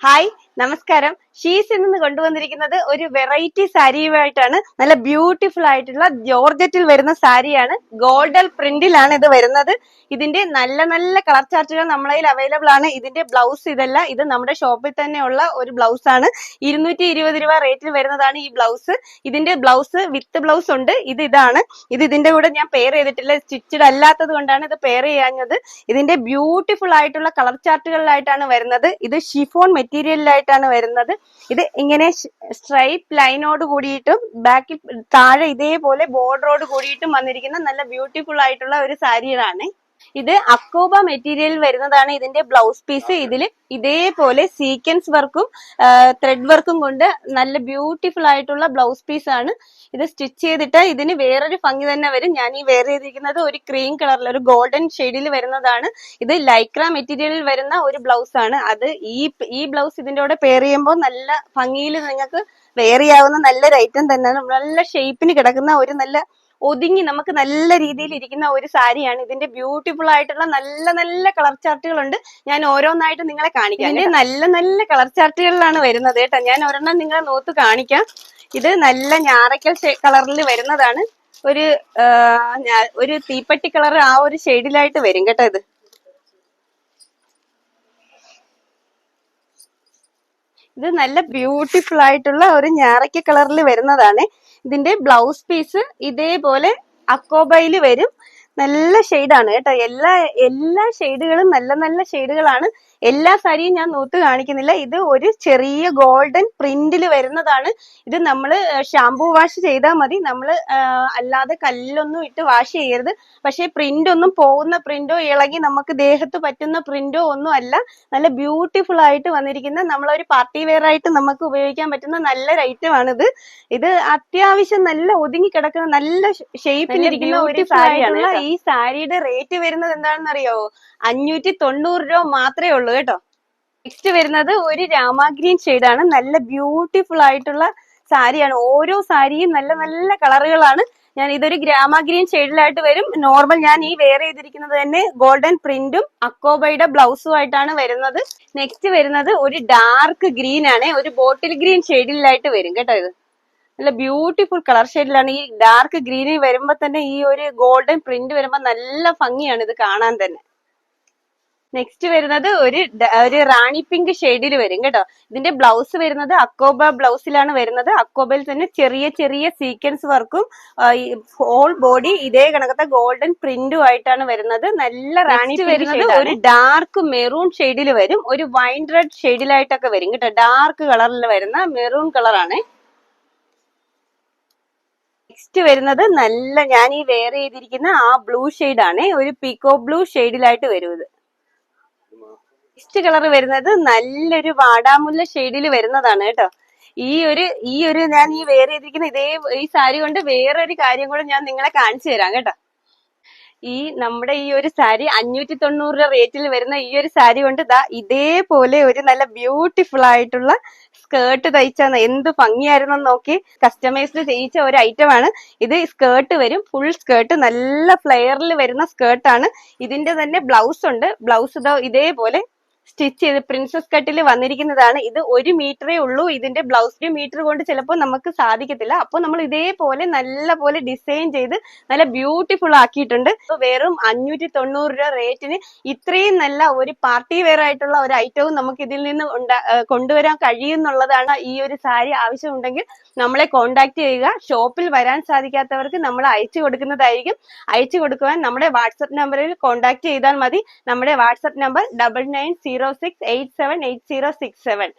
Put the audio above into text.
Hi നമസ്കാരം. ഷീസിൽ നിന്ന് കൊണ്ടുവന്നിരിക്കുന്നത് ഒരു വെറൈറ്റി സാരിയുമായിട്ടാണ്. നല്ല ബ്യൂട്ടിഫുൾ ആയിട്ടുള്ള ജോർജറ്റിൽ വരുന്ന സാരിയാണ്. ഗോൾഡൻ പ്രിന്റിലാണ് ഇത് വരുന്നത്. ഇതിന്റെ നല്ല നല്ല കളർ ചാർട്ടുകൾ നമ്മളെ അവൈലബിൾ ആണ്. ഇതിന്റെ ബ്ലൗസ് ഇതല്ല, ഇത് നമ്മുടെ ഷോപ്പിൽ തന്നെ ഉള്ള ഒരു ബ്ലൗസ് ആണ്. 220 രൂപ റേറ്റിൽ വരുന്നതാണ് ഈ ബ്ലൗസ്. ഇതിന്റെ ബ്ലൗസ് വിത്ത് ബ്ലൗസ് ഉണ്ട്. ഇതാണ്. ഇതിന്റെ കൂടെ ഞാൻ പെയർ ചെയ്തിട്ടില്ല, സ്റ്റിച്ചഡ് അല്ലാത്തത് കൊണ്ടാണ് ഇത് പെയർ ചെയ്യാഞ്ഞത്. ഇതിന്റെ ബ്യൂട്ടിഫുൾ ആയിട്ടുള്ള കളർ ചാർട്ടുകളിലായിട്ടാണ് വരുന്നത്. ഇത് ഷിഫോൺ മെറ്റീരിയലിലായിട്ടാണ് വരുന്നത്. ഇത് ഇങ്ങനെ സ്ട്രൈപ്പ് ലൈനോട് കൂടിയിട്ടും ബാക്കിൽ താഴെ ഇതേപോലെ ബോർഡറോട് കൂടിയിട്ടും വന്നിരിക്കുന്ന നല്ല ബ്യൂട്ടിഫുൾ ആയിട്ടുള്ള ഒരു സാരിയാണ്. ഇത് അക്കോബ മെറ്റീരിയൽ വരുന്നതാണ് ഇതിന്റെ ബ്ലൗസ് പീസ്. ഇതിൽ ഇതേപോലെ സീക്വൻസ് വർക്കും ത്രെഡ് വർക്കും കൊണ്ട് നല്ല ബ്യൂട്ടിഫുൾ ആയിട്ടുള്ള ബ്ലൗസ് പീസ് ആണ്. ഇത് സ്റ്റിച്ച് ചെയ്തിട്ട് ഇതിന് വേറൊരു ഭംഗി തന്നെ വരും. ഞാൻ ഈ വെയർ ചെയ്തിരിക്കുന്നത് ഒരു ക്രീം കളറിൽ ഒരു ഗോൾഡൻ ഷെയ്ഡിൽ വരുന്നതാണ്. ഇത് ലൈക്ര മെറ്റീരിയലിൽ വരുന്ന ഒരു ബ്ലൗസ് ആണ്. അത് ഈ ബ്ലൗസ് ഇതിന്റെ കൂടെ പെയർ ചെയ്യുമ്പോൾ നല്ല ഭംഗിയിൽ നിങ്ങൾക്ക് വെയർ ചെയ്യാവുന്ന നല്ലൊരു ഐറ്റം തന്നെയാണ്. നല്ല ഷേപ്പിന് കിടക്കുന്ന ഒരു നല്ല ഒതുങ്ങി നമുക്ക് നല്ല രീതിയിൽ ഇരിക്കുന്ന ഒരു സാരിയാണ്. ഇതിന്റെ ബ്യൂട്ടിഫുൾ ആയിട്ടുള്ള നല്ല നല്ല കളർ ചാർട്ടുകളുണ്ട്. ഞാൻ ഓരോന്നായിട്ട് നിങ്ങളെ കാണിക്കാം. ഇതിന്റെ നല്ല നല്ല കളർ ചാർട്ടുകളിലാണ് വരുന്നത് കേട്ടോ. ഞാൻ ഒരെണ്ണം നിങ്ങളെ നോത്ത് കാണിക്കാം. ഇത് നല്ല ഞാറയ്ക്കൽ കളറിൽ വരുന്നതാണ്. ഒരു തീപ്പട്ടി കളർ ആ ഒരു ഷെയ്ഡിലായിട്ട് വരും കേട്ടോ. ഇത് നല്ല ബ്യൂട്ടിഫുൾ ആയിട്ടുള്ള ഒരു ഞാറയ്ക്ക കളറിൽ വരുന്നതാണ്. ഇതിന്റെ ബ്ലൗസ് പീസ് ഇതേപോലെ അക്കോബയില് വരും. നല്ല ഷെയ്ഡാണ് കേട്ടോ. എല്ലാ ഷെയ്ഡുകളും നല്ല നല്ല ഷെയ്ഡുകളാണ്. എല്ലാ സാരിയും ഞാൻ നൂത്ത് കാണിക്കുന്നില്ല. ഇത് ഒരു ചെറിയ ഗോൾഡൻ പ്രിന്റിൽ വരുന്നതാണ്. ഇത് നമ്മൾ ഷാംപൂ വാഷ് ചെയ്താൽ മതി. നമ്മൾ അല്ലാതെ കല്ലൊന്നും ഇട്ട് വാഷ് ചെയ്യരുത്. പക്ഷെ പ്രിന്റ് ഒന്നും പോകുന്ന പ്രിന്റോ ഇളകി നമുക്ക് ദേഹത്ത് പറ്റുന്ന പ്രിന്റോ ഒന്നും അല്ല. നല്ല ബ്യൂട്ടിഫുൾ ആയിട്ട് വന്നിരിക്കുന്ന നമ്മളൊരു പാർട്ടി വെയർ ആയിട്ട് നമുക്ക് ഉപയോഗിക്കാൻ പറ്റുന്ന നല്ലൊരു ഐറ്റം ആണിത്. ഇത് അത്യാവശ്യം നല്ല ഒതുങ്ങി കിടക്കുന്ന നല്ല ഷേപ്പിലിരിക്കുന്ന ഒരു സാരിയാണ്. ഈ സാരിയുടെ റേറ്റ് വരുന്നത് എന്താണെന്ന് അറിയാവോ? 590 രൂപ മാത്രമേ ഉള്ളൂ കേട്ടോ. നെക്സ്റ്റ് വരുന്നത് ഒരു രാമ ഗ്രീൻ ഷെയ്ഡാണ്. നല്ല ബ്യൂട്ടിഫുൾ ആയിട്ടുള്ള സാരിയാണ്. ഓരോ സാരിയും നല്ല നല്ല കളറുകളാണ്. ഇതൊരു ഗ്രാമ ഗ്രീൻ ഷെയ്ഡിലായിട്ട് വരും. നോർമൽ ഞാൻ ഈ വെയർ ചെയ്തിരിക്കുന്നത് തന്നെ ഗോൾഡൻ പ്രിന്റും അക്കോബയുടെ ബ്ലൗസും ആയിട്ടാണ് വരുന്നത്. നെക്സ്റ്റ് വരുന്നത് ഒരു ഡാർക്ക് ഗ്രീൻ ആണ്. ഒരു ബോട്ടിൽ ഗ്രീൻ ഷെയ്ഡിലായിട്ട് വരും കേട്ടോ. ഇത് നല്ല ബ്യൂട്ടിഫുൾ കളർ ഷെയ്ഡിലാണ്. ഈ ഡാർക്ക് ഗ്രീനിൽ വരുമ്പോ തന്നെ ഈ ഒരു ഗോൾഡൻ പ്രിന്റ് വരുമ്പോ നല്ല ഭംഗിയാണ് ഇത് കാണാൻ തന്നെ. നെക്സ്റ്റ് വരുന്നത് ഒരു റാണി പിങ്ക് ഷെയ്ഡിൽ വരും കേട്ടോ. ഇതിന്റെ ബ്ലൗസ് വരുന്നത് അക്കോബ ബ്ലൗസിലാണ് വരുന്നത്. അക്കോബയിൽ തന്നെ ചെറിയ ചെറിയ സീക്വൻസ് വർക്കും ഹോൾ ബോഡി ഇതേ കണക്കത്തെ ഗോൾഡൻ പ്രിന്റും ആയിട്ടാണ് വരുന്നത്. നല്ല റാണി വരുന്നത് ഒരു ഡാർക്ക് മെറൂൺ ഷെയ്ഡിൽ വരും. ഒരു വൈൻ റെഡ് ഷെയ്ഡിലായിട്ടൊക്കെ വരും കേട്ടോ. ഡാർക്ക് കളറിൽ വരുന്ന മെറൂൺ കളറാണ്. നെക്സ്റ്റ് വരുന്നത് നല്ല ഞാൻ ഈ വെയർ ചെയ്തിരിക്കുന്ന ആ ബ്ലൂ ഷെയ്ഡാണ്. ഒരു പീക്കോ ബ്ലൂ ഷെയ്ഡിലായിട്ട് വരും ഇത്. നെക്സ്റ്റ് കളർ വരുന്നത് നല്ലൊരു വാടാമുല്ല ഷെയ്ഡിൽ വരുന്നതാണ് കേട്ടോ. ഈ ഒരു ഞാൻ ഈ വെയർ ചെയ്തിരിക്കുന്ന ഈ സാരി കൊണ്ട് വേറൊരു കാര്യം കൂടെ ഞാൻ നിങ്ങളെ കാണിച്ചു തരാം കേട്ടോ. നമ്മുടെ ഈ ഒരു സാരി 590 രൂപ റേറ്റിൽ വരുന്ന ഈ ഒരു സാരി കൊണ്ട് ഇതേപോലെ ഒരു നല്ല ബ്യൂട്ടിഫുൾ ആയിട്ടുള്ള സ്കേർട്ട് തയ്ച്ചാണ് എന്ത് ഭംഗിയായിരുന്നു നോക്കി. കസ്റ്റമൈസ്ഡ് ചെയ്യിച്ച ഒരു ഐറ്റം ആണ് ഇത്. സ്കേർട്ട് വരും, ഫുൾ സ്കേർട്ട് നല്ല ഫ്ലെയറിൽ വരുന്ന സ്കേർട്ടാണ്. ഇതിന്റെ തന്നെ ബ്ലൗസ് ഉണ്ട്. ബ്ലൗസ് ഇതേപോലെ സ്റ്റിച്ച് ചെയ്ത് പ്രിൻസസ് കട്ടിൽ വന്നിരിക്കുന്നതാണ്. ഇത് 1 മീറ്ററേ ഉള്ളൂ. ഇതിന്റെ ബ്ലൗസ് മീറ്റർ കൊണ്ട് ചിലപ്പോൾ നമുക്ക് സാധിക്കത്തില്ല. അപ്പോൾ നമ്മൾ ഇതേപോലെ നല്ല പോലെ ഡിസൈൻ ചെയ്ത് നല്ല ബ്യൂട്ടിഫുൾ ആക്കിയിട്ടുണ്ട്. വെറും 590 രൂപ റേറ്റിന് ഇത്രയും നല്ല ഒരു പാർട്ടി വെയർ ആയിട്ടുള്ള ഒരു ഐറ്റവും നമുക്ക് ഇതിൽ നിന്ന് കൊണ്ടുവരാൻ കഴിയുന്നുള്ളതാണ്. ഈ ഒരു സാരി ആവശ്യമുണ്ടെങ്കിൽ നമ്മളെ കോണ്ടാക്ട് ചെയ്യുക. ഷോപ്പിൽ വരാൻ സാധിക്കാത്തവർക്ക് നമ്മൾ അയച്ചു കൊടുക്കുന്നതായിരിക്കും. അയച്ചു കൊടുക്കുവാൻ നമ്മുടെ വാട്സപ്പ് നമ്പറിൽ കോണ്ടാക്ട് ചെയ്താൽ മതി. നമ്മുടെ വാട്സപ്പ് നമ്പർ 9906878067.